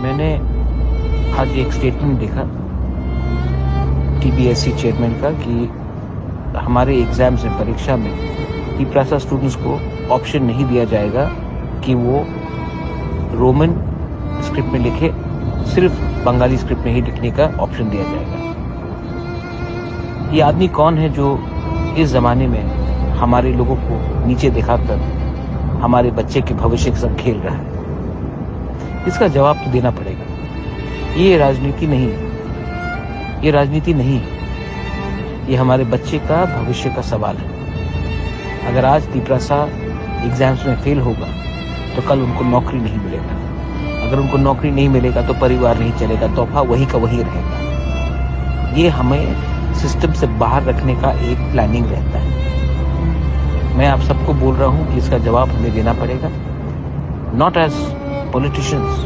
मैंने आज एक स्टेटमेंट देखा टीबीएससी चेयरमैन का कि हमारे एग्जाम्स में, परीक्षा में तिपरासा स्टूडेंट्स को ऑप्शन नहीं दिया जाएगा कि वो रोमन स्क्रिप्ट में लिखे, सिर्फ बंगाली स्क्रिप्ट में ही लिखने का ऑप्शन दिया जाएगा। ये आदमी कौन है जो इस जमाने में हमारे लोगों को नीचे दिखाकर हमारे बच्चे के भविष्य के साथ खेल रहा है? इसका जवाब तो देना पड़ेगा। ये राजनीति नहीं है, ये राजनीति नहीं है, ये हमारे बच्चे का भविष्य का सवाल है। अगर आज तिपरासा एग्जाम्स में फेल होगा तो कल उनको नौकरी नहीं मिलेगा। अगर उनको नौकरी नहीं मिलेगा तो परिवार नहीं चलेगा, तोहफा वही का वही रहेगा। ये हमें सिस्टम से बाहर रखने का एक प्लानिंग रहता है। मैं आप सबको बोल रहा हूँ कि इसका जवाब हमें देना पड़ेगा, not as politicians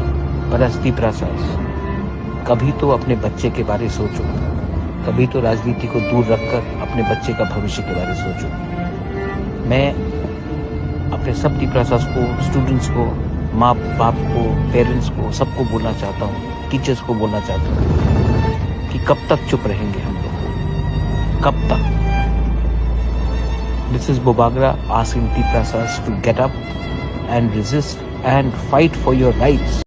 but as Tiprasas. कभी तो अपने बच्चे के बारे सोचो, कभी तो राजनीति को दूर रखकर अपने बच्चे का भविष्य के बारे सोचो। मैं अपने सब तिपरासास को, स्टूडेंट्स को, माँ बाप को, पेरेंट्स को, सबको बोलना चाहता हूँ, टीचर्स को बोलना चाहता हूँ कि कब तक चुप रहेंगे हम लोग, कब तक? This is Bobagra asking Tiprasas to get up and resist and fight for your rights.